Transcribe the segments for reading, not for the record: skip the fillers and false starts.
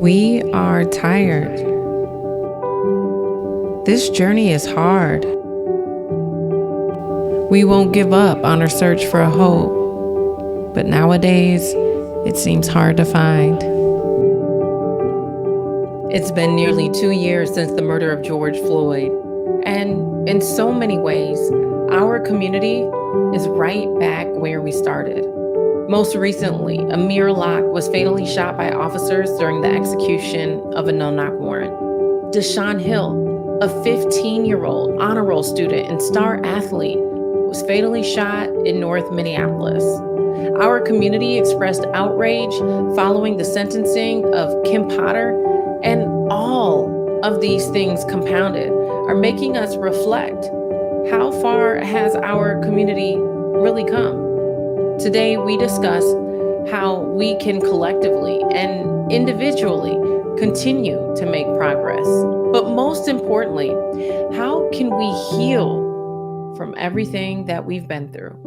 We are tired. This journey is hard. We won't give up on our search for a hope, but nowadays it seems hard to find. It's been nearly 2 years since the murder of George Floyd, and in so many ways, our community is right back where we started. Most recently, Amir Locke was fatally shot by officers during the execution of a no-knock warrant. Deshaun Hill, a 15-year-old honor roll student and star athlete, was fatally shot in North Minneapolis. Our community expressed outrage following the sentencing of Kim Potter, and all of these things compounded are making us reflect. How far has our community really come? Today, we discuss how we can collectively and individually continue to make progress. But most importantly, how can we heal from everything that we've been through?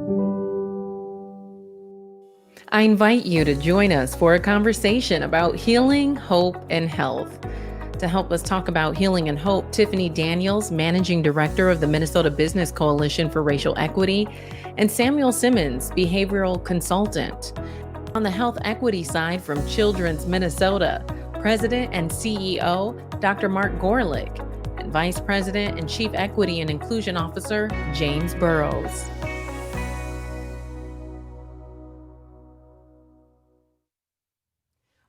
I invite you to join us for a conversation about healing, hope, and health. To help us talk about healing and hope, Tiffany Daniels, Managing Director of the Minnesota Business Coalition for Racial Equity, and Samuel Simmons, Behavioral Consultant. On the health equity side from Children's Minnesota, President and CEO, Dr. Mark Gorelick, and Vice President and Chief Equity and Inclusion Officer, James Burrows.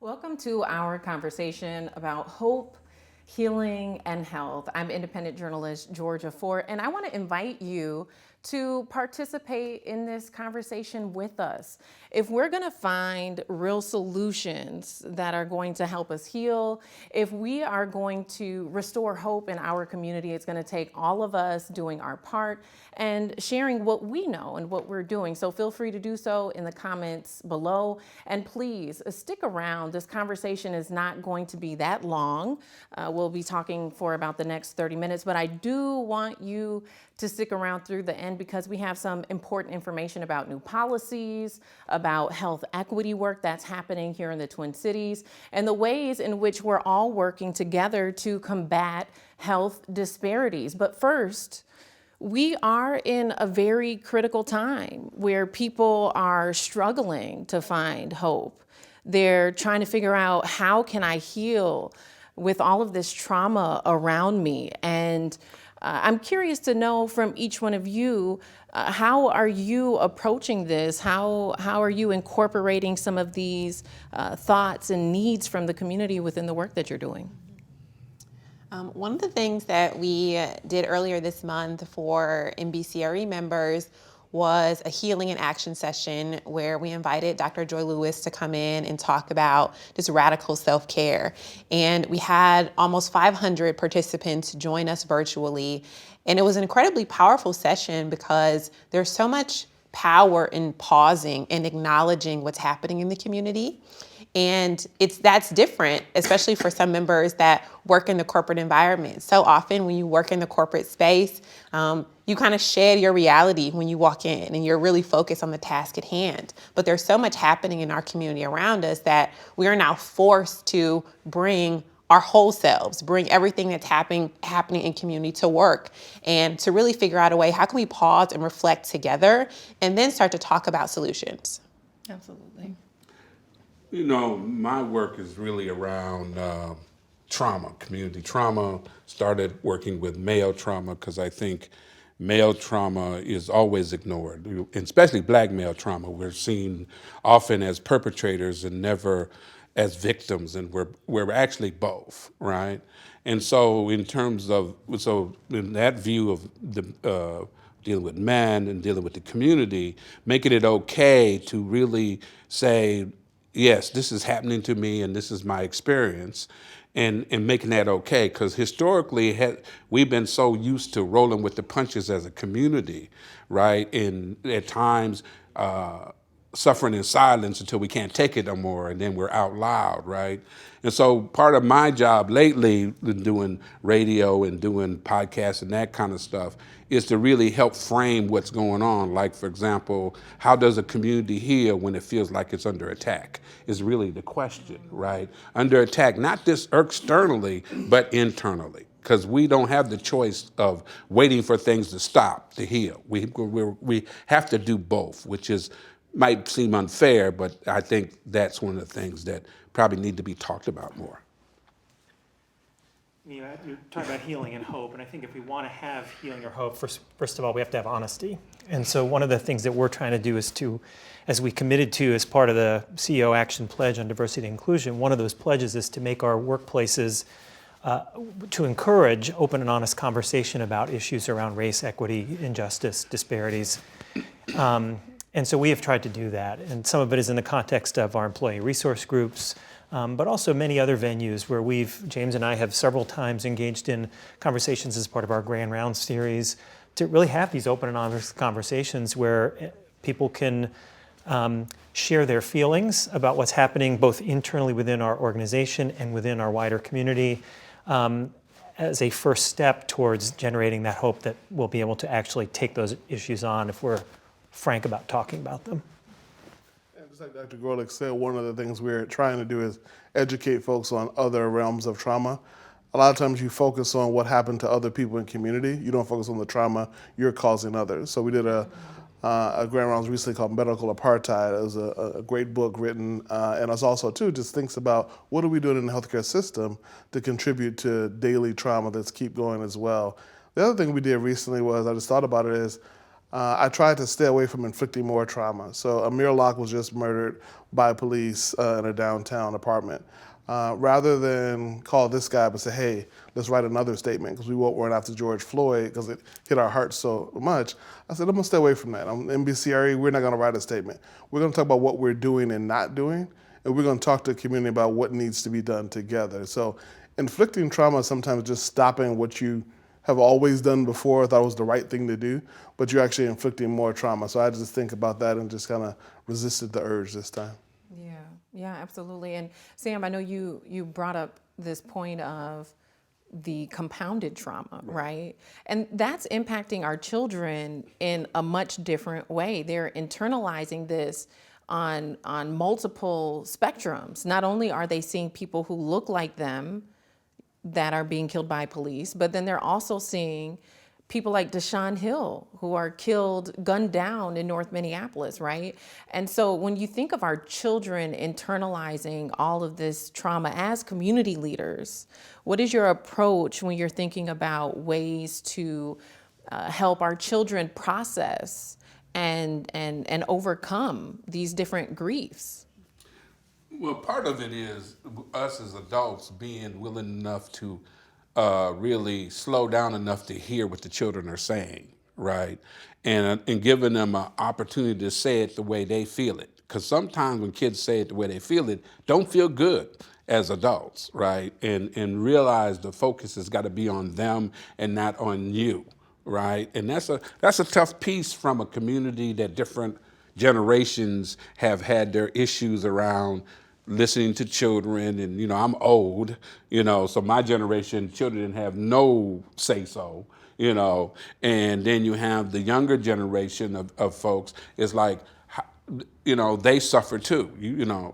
Welcome to our conversation about hope, healing, and health. I'm independent journalist Georgia Fort, and I want to invite you to participate in this conversation with us. If we're going to find real solutions that are going to help us heal, if we are going to restore hope in our community, it's going to take all of us doing our part and sharing what we know and what we're doing. So feel free to do so in the comments below. And please stick around. This conversation is not going to be that long. We'll be talking for about the next 30 minutes, but I do want you to stick around through the end because we have some important information about new policies, about health equity work that's happening here in the Twin Cities, and the ways in which we're all working together to combat health disparities. But first, we are in a very critical time where people are struggling to find hope. They're trying to figure out, how can I heal with all of this trauma around me? And I'm curious to know from each one of you, how are you approaching this? How are you incorporating some of these thoughts and needs from the community within the work that you're doing? One of the things that we did earlier this month for MBCRE members was a healing and action session where we invited Dr. Joy Lewis to come in and talk about just radical self-care. And we had almost 500 participants join us virtually. And it was an incredibly powerful session because there's so much power in pausing and acknowledging what's happening in the community. And that's different, especially for some members that work in the corporate environment. So often when you work in the corporate space, you kind of shed your reality when you walk in and you're really focused on the task at hand. But there's so much happening in our community around us that we are now forced to bring our whole selves, bring everything that's happening in community to work, and to really figure out a way, how can we pause and reflect together and then start to talk about solutions? Absolutely. You know, my work is really around trauma, community trauma. Started working with male trauma because I think male trauma is always ignored, especially Black male trauma. We're seen often as perpetrators and never as victims, and we're actually both, right? And so in that view of the dealing with men and dealing with the community, making it okay to really say, yes, this is happening to me and this is my experience, and making that okay. Because historically, we've been so used to rolling with the punches as a community, right? And at times, suffering in silence until we can't take it no more, and then we're out loud, right? And so part of my job lately, doing radio and doing podcasts and that kind of stuff, is to really help frame what's going on. Like, for example, how does a community heal when it feels like it's under attack is really the question, right? Under attack, not just externally, but internally. Because we don't have the choice of waiting for things to stop to heal. We have to do both, which is might seem unfair, but I think that's one of the things that probably need to be talked about more. You know, you're talking about healing and hope, and I think if we want to have healing or hope, first of all, we have to have honesty. And so one of the things that we're trying to do is to, as we committed to as part of the CEO Action Pledge on Diversity and Inclusion, one of those pledges is to make our workplaces, to encourage open and honest conversation about issues around race, equity, injustice, disparities. And so we have tried to do that. And some of it is in the context of our employee resource groups, but also many other venues where James and I have several times engaged in conversations as part of our Grand Round series to really have these open and honest conversations where people can share their feelings about what's happening both internally within our organization and within our wider community as a first step towards generating that hope that we'll be able to actually take those issues on if we're frank about talking about them. And just like Dr. Gorlick said, one of the things we're trying to do is educate folks on other realms of trauma. A lot of times you focus on what happened to other people in community. You don't focus on the trauma you're causing others. So we did a grand rounds recently called Medical Apartheid. It was a great book written, and us also too just thinks about what are we doing in the healthcare system to contribute to daily trauma that's keep going as well. The other thing we did recently was, I just thought about it, is I tried to stay away from inflicting more trauma. So Amir Locke was just murdered by police in a downtown apartment. Rather than call this guy but say, hey, let's write another statement because we won't run after George Floyd because it hit our hearts so much, I said, I'm gonna stay away from that. I'm NBCRE, we're not gonna write a statement. We're gonna talk about what we're doing and not doing, and we're gonna talk to the community about what needs to be done together. So inflicting trauma is sometimes just stopping what you have always done before, thought was the right thing to do, but you're actually inflicting more trauma. So I just think about that and just kind of resisted the urge this time. Yeah, absolutely. And Sam, I know you brought up this point of the compounded trauma, right? And that's impacting our children in a much different way. They're internalizing this on multiple spectrums. Not only are they seeing people who look like them that are being killed by police, but then they're also seeing people like Deshaun Hill who are killed, gunned down in North Minneapolis, right? And so when you think of our children internalizing all of this trauma as community leaders, what is your approach when you're thinking about ways to help our children process and overcome these different griefs? Well, part of it is us as adults being willing enough to really slow down enough to hear what the children are saying, right? And giving them an opportunity to say it the way they feel it. Because sometimes when kids say it the way they feel it, don't feel good as adults, right? And realize the focus has got to be on them and not on you, right? And that's a tough piece from a community that different generations have had their issues around listening to children, and I'm old, so my generation, children didn't have no say-so, and then you have the younger generation of folks, it's like, they suffer too,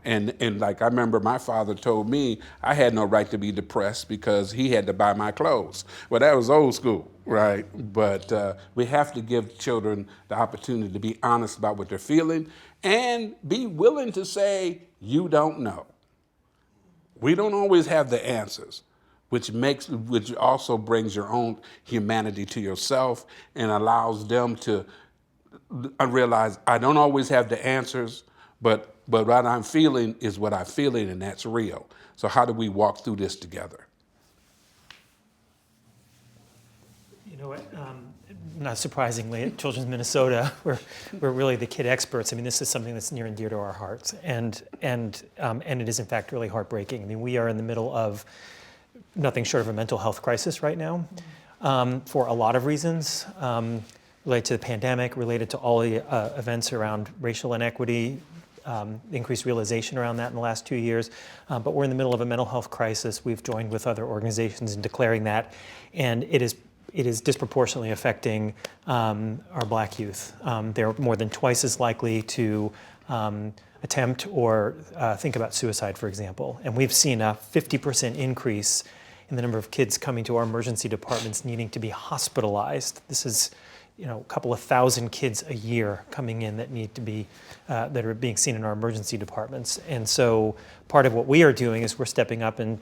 and like I remember my father told me I had no right to be depressed because he had to buy my clothes. Well, that was old school, right? But we have to give children the opportunity to be honest about what they're feeling and be willing to say, you don't know. We don't always have the answers, which also brings your own humanity to yourself and allows them to realize I don't always have the answers, but what I'm feeling is what I'm feeling, and that's real. So how do we walk through this together? You know what? Not surprisingly, at Children's Minnesota, we're really the kid experts. I mean, this is something that's near and dear to our hearts, and it is in fact really heartbreaking. I mean, we are in the middle of nothing short of a mental health crisis right now, for a lot of reasons. related to the pandemic, related to all the events around racial inequity, increased realization around that in the last 2 years. But we're in the middle of a mental health crisis. We've joined with other organizations in declaring that, and it is disproportionately affecting our Black youth. They're more than twice as likely to attempt or think about suicide, for example. And we've seen a 50% increase in the number of kids coming to our emergency departments needing to be hospitalized. This is, a couple of thousand kids a year coming in that need to be, that are being seen in our emergency departments. And so part of what we are doing is we're stepping up and,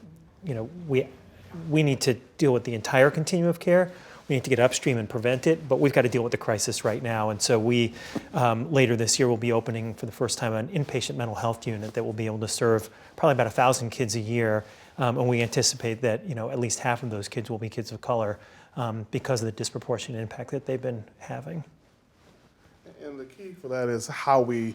we need to deal with the entire continuum of care. We need to get upstream and prevent it, but we've got to deal with the crisis right now. And so we, later this year, will be opening for the first time an inpatient mental health unit that will be able to serve probably about 1,000 kids a year. And we anticipate that, at least half of those kids will be kids of color because of the disproportionate impact that they've been having. And the key for that is how we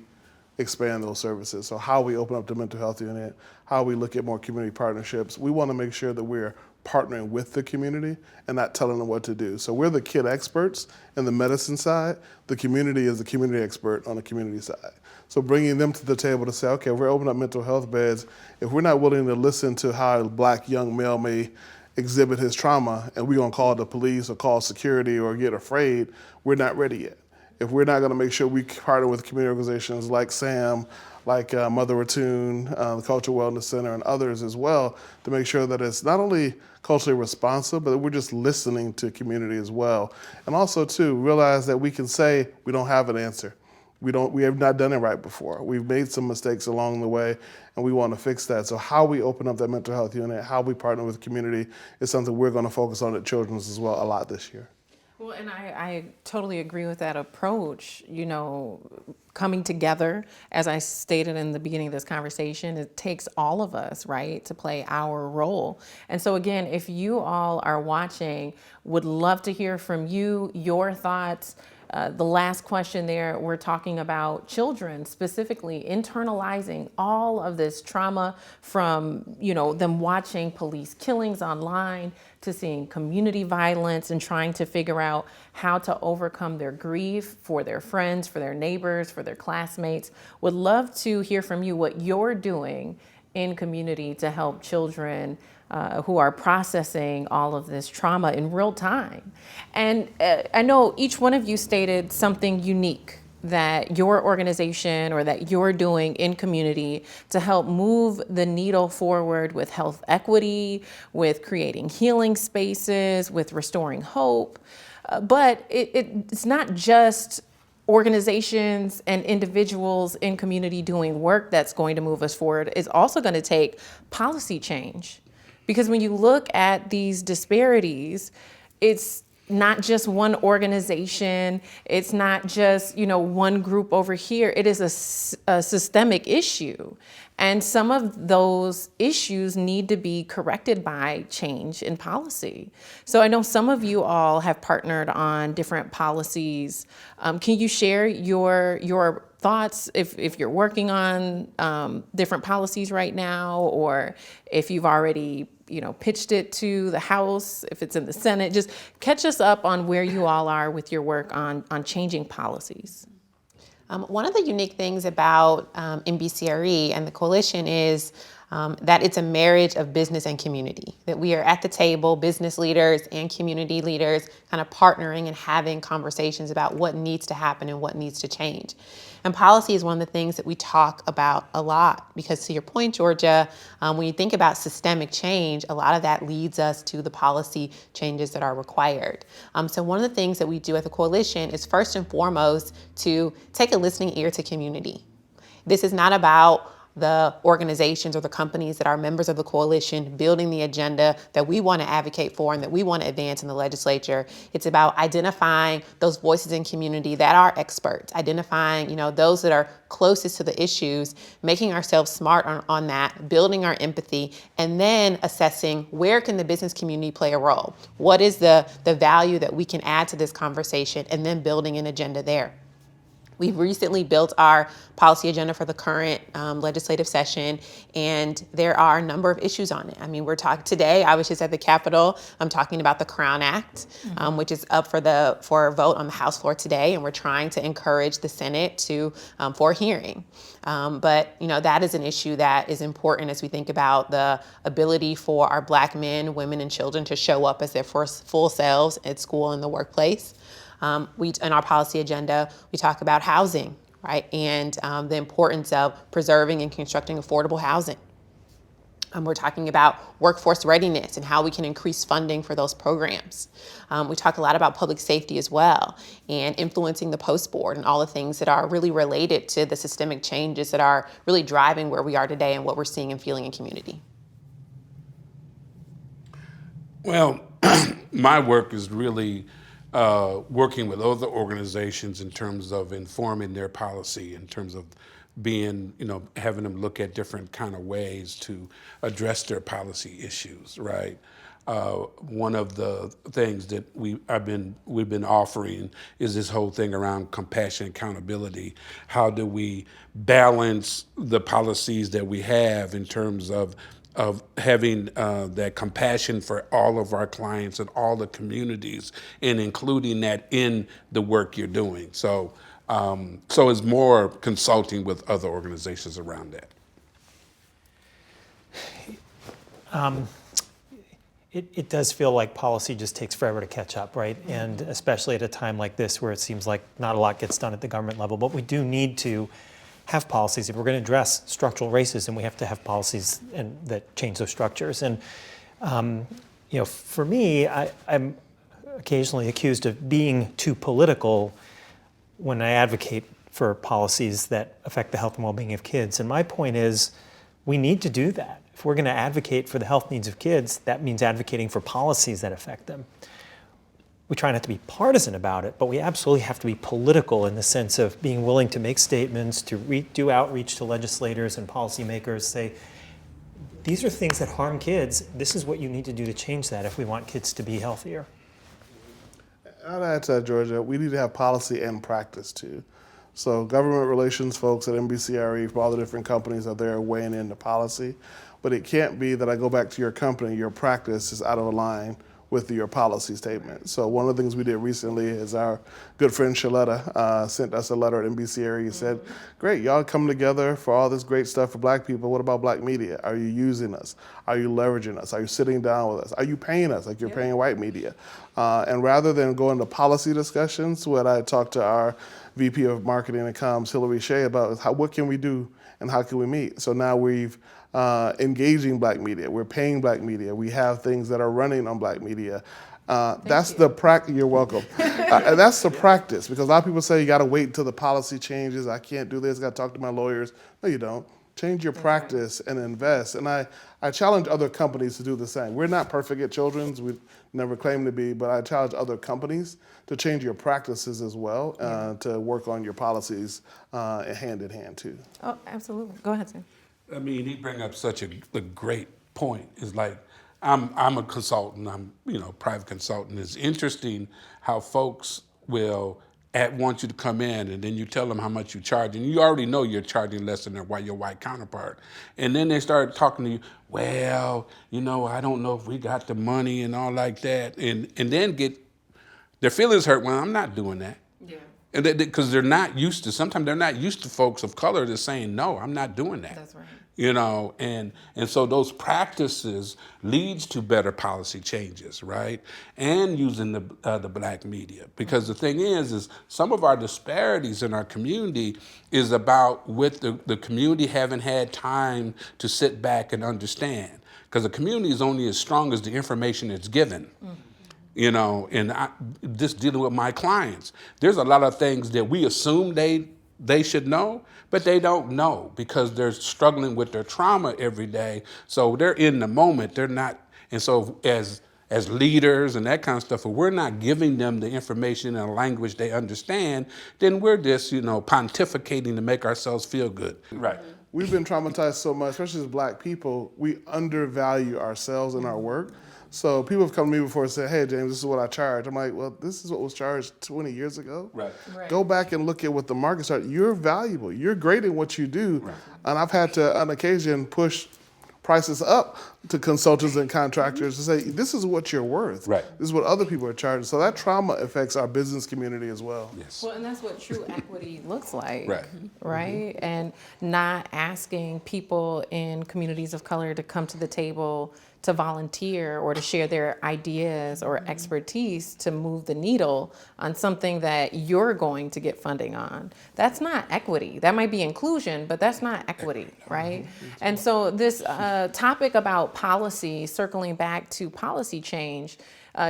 expand those services. So how we open up the mental health unit, how we look at more community partnerships. We want to make sure that we're partnering with the community and not telling them what to do. So we're the kid experts in the medicine side. The community is the community expert on the community side. So bringing them to the table to say, okay, we're opening up mental health beds. If we're not willing to listen to how a Black young male may exhibit his trauma and we're going to call the police or call security or get afraid, we're not ready yet. If we're not going to make sure we partner with community organizations like SAM, like Mother Ratoon, the Cultural Wellness Center, and others as well, to make sure that it's not only culturally responsive, but that we're just listening to community as well. And also, too, realize that we can say we don't have an answer. We have not done it right before. We've made some mistakes along the way, and we want to fix that. So how we open up that mental health unit, how we partner with the community is something we're going to focus on at Children's as well a lot this year. Well, and I totally agree with that approach. Coming together, as I stated in the beginning of this conversation, it takes all of us, right, to play our role. And so again, if you all are watching, would love to hear from you, your thoughts. The last question there, we're talking about children specifically internalizing all of this trauma from, them watching police killings online to seeing community violence and trying to figure out how to overcome their grief for their friends, for their neighbors, for their classmates. Would love to hear from you what you're doing in community to help children who are processing all of this trauma in real time. And I know each one of you stated something unique that your organization or that you're doing in community to help move the needle forward with health equity, with creating healing spaces, with restoring hope. But it's not just organizations and individuals in community doing work that's going to move us forward. It's also going to take policy change. Because when you look at these disparities, it's not just one organization, it's not just, one group over here. It is a systemic issue. And some of those issues need to be corrected by change in policy. So I know some of you all have partnered on different policies. Can you share your thoughts if you're working on different policies right now, or if you've already pitched it to the House, if it's in the Senate? Just catch us up on where you all are with your work on changing policies. One of the unique things about MBCRE and the coalition is that it's a marriage of business and community, that we are at the table, business leaders and community leaders, kind of partnering and having conversations about what needs to happen and what needs to change. And policy is one of the things that we talk about a lot because, to your point, Georgia, when you think about systemic change, a lot of that leads us to the policy changes that are required. So one of the things that we do at the coalition is first and foremost to take a listening ear to community. This is not about the organizations or the companies that are members of the coalition building the agenda that we want to advocate for and that we want to advance in the legislature. It's about identifying those voices in community that are experts, identifying, those that are closest to the issues, making ourselves smart on that, building our empathy, and then assessing where can the business community play a role? What is the value that we can add to this conversation, and then building an agenda there. We've recently built our policy agenda for the current legislative session, and there are a number of issues on it. I mean, we're talking today, I was just at the Capitol, I'm talking about the Crown Act, which is up for a vote on the House floor today, and we're trying to encourage the Senate for a hearing. But that is an issue that is important as we think about the ability for our Black men, women, and children to show up as their first full selves at school and the workplace. In our policy agenda, we talk about housing, right, and the importance of preserving and constructing affordable housing. We're talking about workforce readiness and how we can increase funding for those programs. We talk a lot about public safety as well, and influencing the post board and all the things that are really related to the systemic changes that are really driving where we are today and what we're seeing and feeling in community. Well, my work is really working with other organizations in terms of informing their policy, in terms of being, having them look at different kind of ways to address their policy issues, right? One of the things that we've been offering is this whole thing around compassion and accountability. How do we balance the policies that we have in terms of having that compassion for all of our clients and all the communities, and including that in the work you're doing. So it's more consulting with other organizations around that. It does feel like policy just takes forever to catch up, right? And especially at a time like this where it seems like not a lot gets done at the government level, but we do need to have policies. If we're going to address structural racism, we have to have policies that change those structures. And for me, I'm occasionally accused of being too political when I advocate for policies that affect the health and well-being of kids. And my point is, we need to do that. If we're going to advocate for the health needs of kids, that means advocating for policies that affect them. We try not to be partisan about it, but we absolutely have to be political in the sense of being willing to make statements, to do outreach to legislators and policymakers, say, these are things that harm kids. This is what you need to do to change that if we want kids to be healthier. I'd add to that, Georgia, we need to have policy and practice too. So government relations folks at NBCRE for all the different companies are there weighing in the policy, but it can't be that I go back to your company, your practice is out of line with your policy statement. So one of the things we did recently is our good friend Shaletta sent us a letter at NBCRE and said, great, y'all come together for all this great stuff for Black people. What about Black media? Are you using us? Are you leveraging us? Are you sitting down with us? Are you paying us like you're paying white media? And rather than go into policy discussions, what I talked to our VP of Marketing and Comms, Hillary Shea, about is what can we do and how can we meet? So now we've engaging Black media. We're paying Black media. We have things that are running on Black media. That's the practice. You're welcome. And that's the practice, because a lot of people say you got to wait until the policy changes. I can't do this. Got to talk to my lawyers. No, you don't. Change your practice and invest. And I challenge other companies to do the same. We're not perfect at Children's. We never claim to be, but I challenge other companies to change your practices as well, to work on your policies hand in hand too. Oh, absolutely. Go ahead, Sam. I mean, he bring up such a great point. It's like, I'm a consultant. I'm private consultant. It's interesting how folks will want you to come in, and then you tell them how much you charge, and you already know you're charging less than your white counterpart. And then they start talking to you, well, I don't know if we got the money and all like that, and then get their feelings hurt. Well, I'm not doing that. Yeah. And because they're not used to, sometimes they're not used to folks of color that's saying, no, I'm not doing that. That's right. And so those practices leads to better policy changes, right? And using the Black media, because the thing is some of our disparities in our community is about with the community haven't had time to sit back and understand, because the community is only as strong as the information it's given. Mm-hmm. And just dealing with my clients, there's a lot of things that we assume they should know, but they don't know because they're struggling with their trauma every day. So they're in the moment. They're not. And so as leaders and that kind of stuff, if we're not giving them the information in a language they understand, then we're just, pontificating to make ourselves feel good. Right. we've been traumatized so much, especially as Black people, we undervalue ourselves and our work. So people have come to me before and said, hey, James, this is what I charge. I'm like, well, this is what was charged 20 years ago. Right. Go back and look at what the market started. You're valuable. You're great at what you do. Right. And I've had to, on occasion, push prices up to consultants and contractors to say, this is what you're worth. Right. This is what other people are charging. So that trauma affects our business community as well. Yes. Well, and that's what true equity looks like. Right. Right? And not asking people in communities of color to come to the table to volunteer or to share their ideas or expertise to move the needle on something that you're going to get funding on. That's not equity. That might be inclusion, but that's not equity, right? And so this topic about policy, circling back to policy change,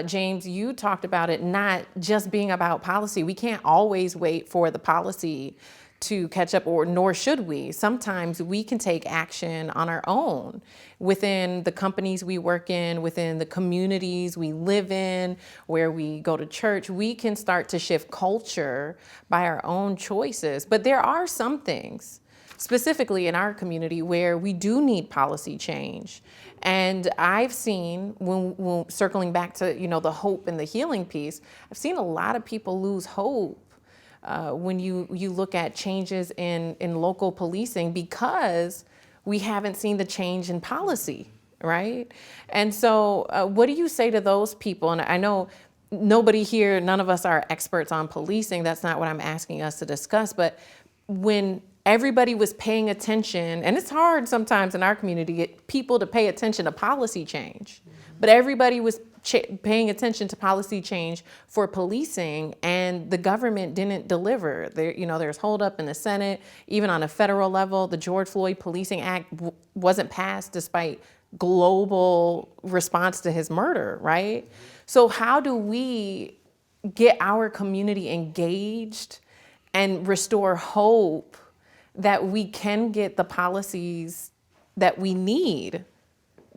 James, you talked about it not just being about policy. We can't always wait for the policy to catch up, or nor should we. Sometimes we can take action on our own within the companies we work in, within the communities we live in, where we go to church. We can start to shift culture by our own choices. But there are some things, specifically in our community, where we do need policy change. And I've seen, when circling back to the hope and the healing piece, I've seen a lot of people lose hope when you look at changes in local policing, because we haven't seen the change in policy, right? And so what do you say to those people? And I know nobody here, none of us are experts on policing. That's not what I'm asking us to discuss. But when everybody was paying attention, and it's hard sometimes in our community to get people to pay attention to policy change, but everybody was paying attention to policy change for policing, and the government didn't deliver. There's holdup in the Senate. Even on a federal level, the George Floyd Policing Act wasn't passed despite global response to his murder, right? So how do we get our community engaged and restore hope that we can get the policies that we need,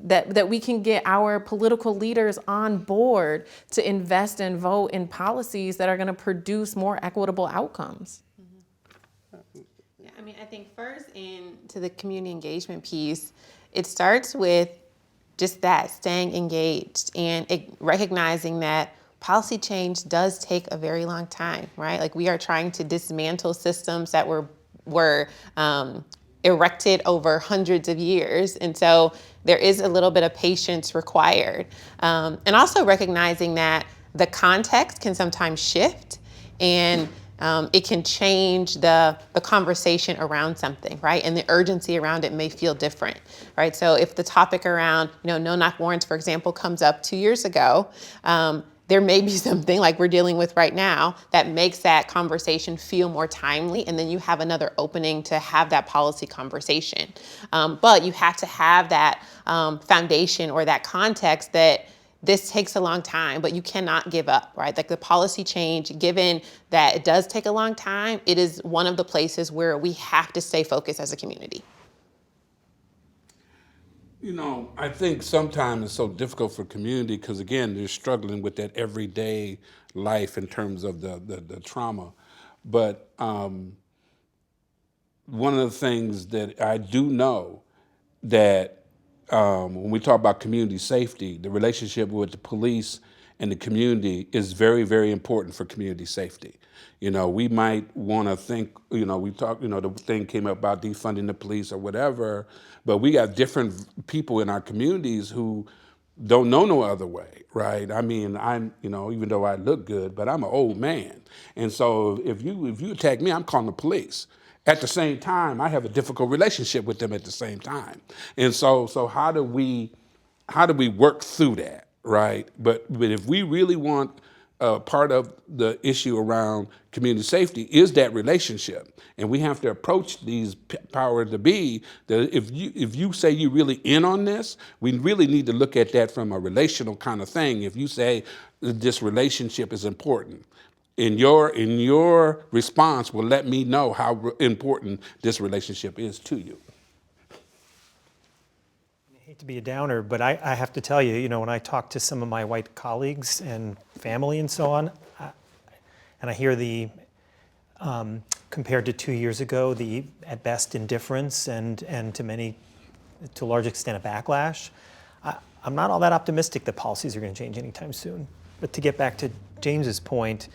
that we can get our political leaders on board to invest and vote in policies that are going to produce more equitable outcomes? Yeah, I think first into the community engagement piece, it starts with just that, staying engaged and recognizing that policy change does take a very long time, right? Like, we are trying to dismantle systems that were erected over hundreds of years. And so there is a little bit of patience required. And also recognizing that the context can sometimes shift, and it can change the conversation around something, right? And the urgency around it may feel different, right? So if the topic around, no-knock warrants, for example, comes up 2 years ago, there may be something like we're dealing with right now that makes that conversation feel more timely, and then you have another opening to have that policy conversation. But you have to have that foundation or that context that this takes a long time, but you cannot give up, right? Like, the policy change, given that it does take a long time, it is one of the places where we have to stay focused as a community. I think sometimes it's so difficult for community because, again, they're struggling with that everyday life in terms of the trauma. But one of the things that I do know that when we talk about community safety, the relationship with the police and the community is very, very important for community safety. We might want to think, we talk, the thing came up about defunding the police or whatever, but we got different people in our communities who don't know no other way, right? I mean, I'm, even though I look good, but I'm an old man. And so if you attack me, I'm calling the police. At the same time, I have a difficult relationship with them at the same time. And so how do we work through that, right? But if we really want part of the issue around community safety is that relationship. And we have to approach these power to be that if you say you're really in on this, we really need to look at that from a relational kind of thing. If you say this relationship is important, in your response will let me know how important this relationship is to you. I hate to be a downer, but I have to tell you, when I talk to some of my white colleagues and family and so on, and I hear the compared to 2 years ago, the at best indifference and to a large extent a backlash, I'm not all that optimistic that policies are going to change anytime soon. But to get back to James's point,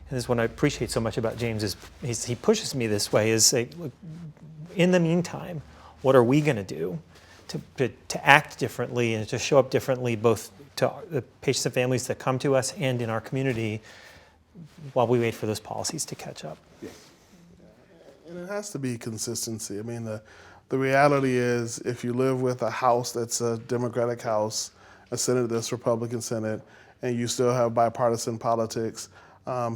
and this is what I appreciate so much about James is he pushes me this way, is say, look, in the meantime, what are we going to do to act differently and to show up differently both to the patients and families that come to us and in our community while we wait for those policies to catch up? And it has to be consistency. I mean, the reality is if you live with a house that's a Democratic house, a Senate that's Republican Senate, and you still have bipartisan politics,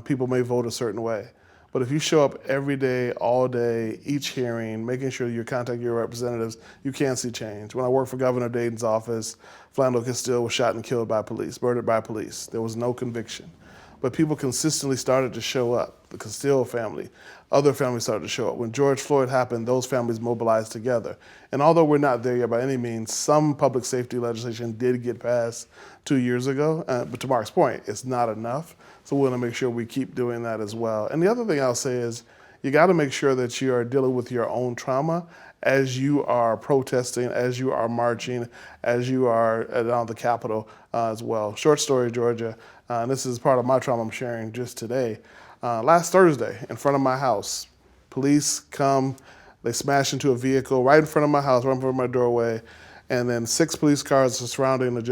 people may vote a certain way. But if you show up every day, all day, each hearing, making sure you contact your representatives, you can see change. When I worked for Governor Dayton's office, Philando Castile was shot and killed by police, murdered by police. There was no conviction. But people consistently started to show up. The Castile family, other families started to show up. When George Floyd happened, those families mobilized together. And although we're not there yet by any means, some public safety legislation did get passed 2 years ago. But to Mark's point, it's not enough. So we want to make sure we keep doing that as well. And the other thing I'll say is you got to make sure that you are dealing with your own trauma as you are protesting, as you are marching, as you are down the Capitol as well. Short story, Georgia, and this is part of my trauma I'm sharing just today. Last Thursday, in front of my house, police come, they smash into a vehicle right in front of my house, right in front of my doorway, and then 6 police cars are surrounding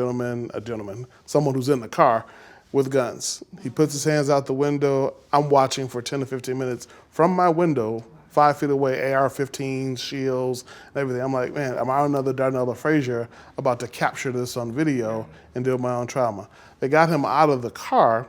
someone who's in the car with guns. He puts his hands out the window. I'm watching for 10 to 15 minutes from my window, 5 feet away, AR-15s, shields, and everything. I'm like, man, am I another Darnell Frazier about to capture this on video and deal with my own trauma? They got him out of the car,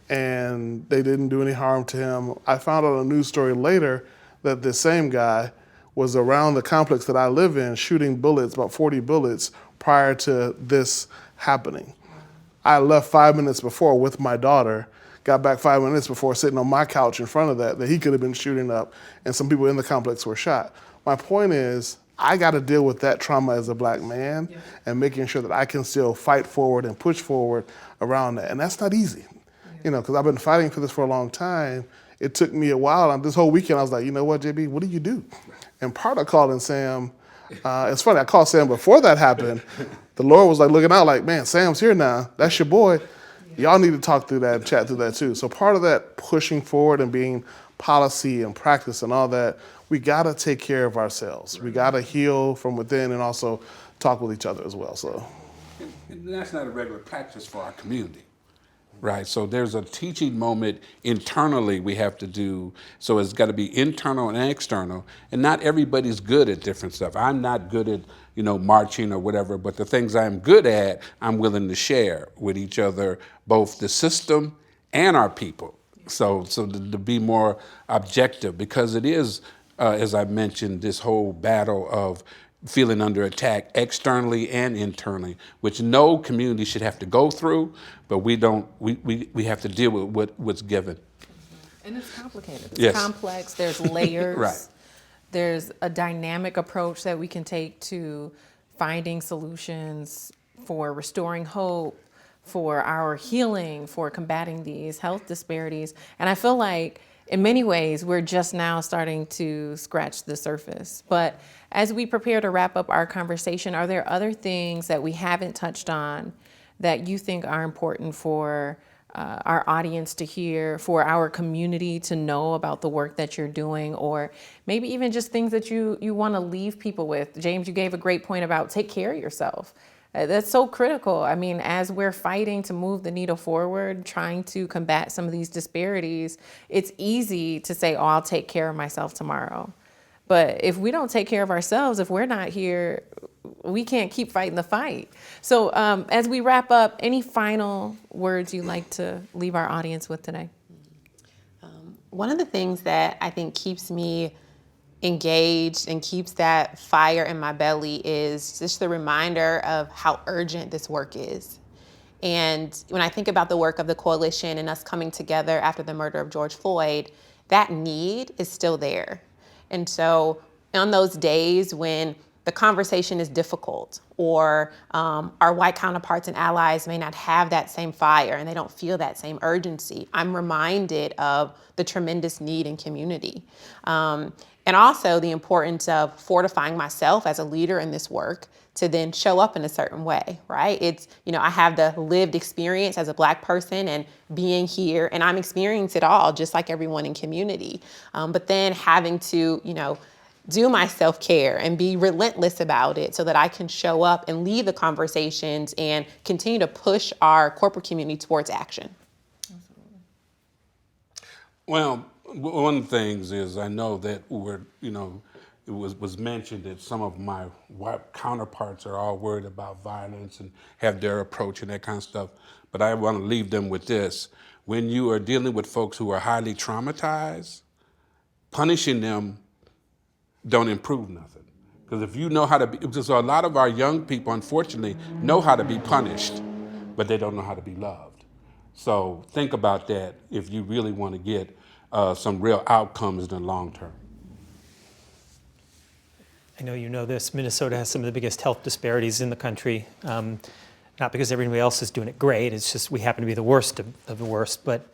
and they didn't do any harm to him. I found out a news story later that this same guy was around the complex that I live in shooting bullets, about 40 bullets, prior to this happening. I left 5 minutes before with my daughter, got back 5 minutes before sitting on my couch in front of that he could have been shooting up, and some people in the complex were shot. My point is, I got to deal with that trauma as a black man and making sure that I can still fight forward and push forward around that. And that's not easy, because I've been fighting for this for a long time. It took me a while. And this whole weekend, I was like, you know what, JB, what do you do? And part of calling Sam, it's funny, I called Sam before that happened. The Lord was like looking out like, man, Sam's here now. That's your boy. Y'all need to talk through that and chat through that too. So part of that pushing forward and being policy and practice and all that, we got to take care of ourselves. We got to heal from within and also talk with each other as well. So, and that's not a regular practice for our community, right? So there's a teaching moment internally we have to do. So it's got to be internal and external. And not everybody's good at different stuff. I'm not good at, marching or whatever, but the things I'm good at, I'm willing to share with each other, both the system and our people. So to be more objective, because it is, as I mentioned, this whole battle of feeling under attack externally and internally, which no community should have to go through, but we have to deal with what's given. And it's complicated. It's Yes. complex. There's layers. Right. There's a dynamic approach that we can take to finding solutions for restoring hope, for our healing, for combating these health disparities. And I feel like in many ways, we're just now starting to scratch the surface. But as we prepare to wrap up our conversation, are there other things that we haven't touched on that you think are important for our audience to hear, for our community to know about the work that you're doing, or maybe even just things that you want to leave people with? James, you gave a great point about take care of yourself. That's so critical. I mean, as we're fighting to move the needle forward, trying to combat some of these disparities, it's easy to say, oh, I'll take care of myself tomorrow. But if we don't take care of ourselves, if we're not here, we can't keep fighting the fight. So as we wrap up, any final words you'd like to leave our audience with today? One of the things that I think keeps me engaged and keeps that fire in my belly is just the reminder of how urgent this work is. And when I think about the work of the coalition and us coming together after the murder of George Floyd, that need is still there. And so on those days when the conversation is difficult, or our white counterparts and allies may not have that same fire and they don't feel that same urgency, I'm reminded of the tremendous need in community. And also the importance of fortifying myself as a leader in this work to then show up in a certain way, right? It's, I have the lived experience as a Black person and being here, and I'm experiencing it all just like everyone in community. But then having to, do my self-care and be relentless about it so that I can show up and lead the conversations and continue to push our corporate community towards action. Well, one of the things is I know that it was mentioned that some of my white counterparts are all worried about violence and have their approach and that kind of stuff. But I want to leave them with this. When you are dealing with folks who are highly traumatized, punishing them don't improve nothing. Because if you know how to be, because a lot of our young people, unfortunately, know how to be punished, but they don't know how to be loved. So think about that if you really want to get some real outcomes in the long term. I know you know this, Minnesota has some of the biggest health disparities in the country. Not because everybody else is doing it great, it's just we happen to be the worst of the worst. But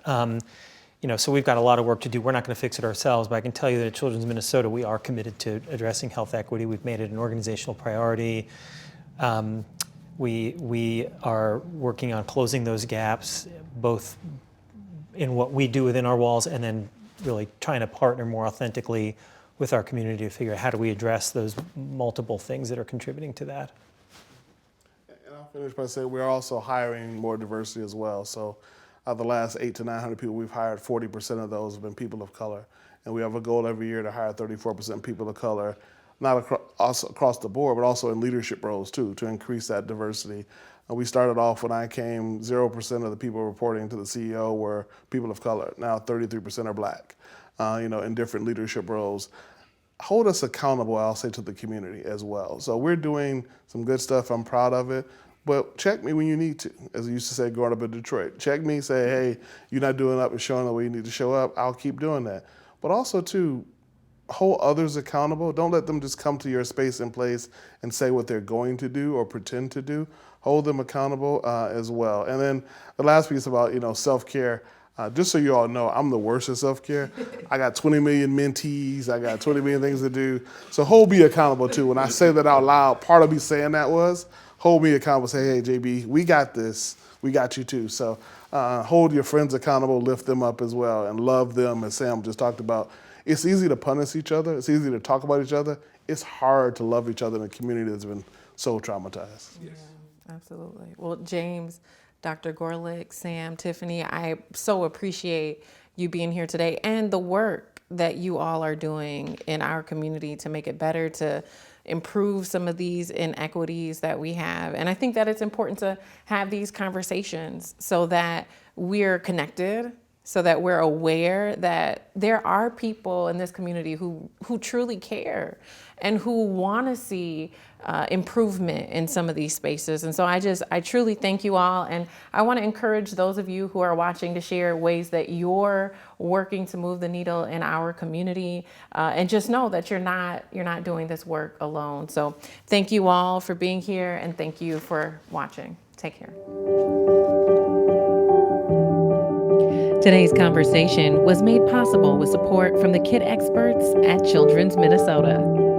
so we've got a lot of work to do. We're not going to fix it ourselves, but I can tell you that at Children's Minnesota, we are committed to addressing health equity. We've made it an organizational priority. We are working on closing those gaps, both in what we do within our walls and then really trying to partner more authentically with our community to figure out how do we address those multiple things that are contributing to that. And I'll finish by saying we're also hiring more diversity as well. So of the last 800 to 900 people we've hired, 40% of those have been people of color. And we have a goal every year to hire 34% people of color, not across the board, but also in leadership roles too, to increase that diversity. We started off when I came, 0% of the people reporting to the CEO were people of color. Now 33% are Black, in different leadership roles. Hold us accountable, I'll say, to the community as well. So we're doing some good stuff. I'm proud of it. But check me when you need to, as I used to say growing up in Detroit. Check me, say, hey, you're not doing up and showing the way you need to show up. I'll keep doing that. But also, too, hold others accountable. Don't let them just come to your space and place and say what they're going to do or pretend to do. Hold them accountable as well. And then the last piece about, self-care, just so you all know, I'm the worst at self-care. I got 20 million mentees. I got 20 million things to do. So hold me accountable, too. When I say that out loud, part of me saying that was, hold me accountable, say, hey, JB, we got this. We got you too. So hold your friends accountable, lift them up as well, and love them, as Sam just talked about. It's easy to punish each other. It's easy to talk about each other. It's hard to love each other in a community that's been so traumatized. Yes. Yeah, absolutely. Well, James, Dr. Gorlick, Sam, Tiffany, I so appreciate you being here today and the work that you all are doing in our community to make it better, to improve some of these inequities that we have. And I think that it's important to have these conversations so that we're connected, so that we're aware that there are people in this community who truly care and who want to see improvement in some of these spaces. And so I truly thank you all. And I want to encourage those of you who are watching to share ways that you're working to move the needle in our community. And just know that you're not doing this work alone. So thank you all for being here, and thank you for watching. Take care. Today's conversation was made possible with support from the kid experts at Children's Minnesota.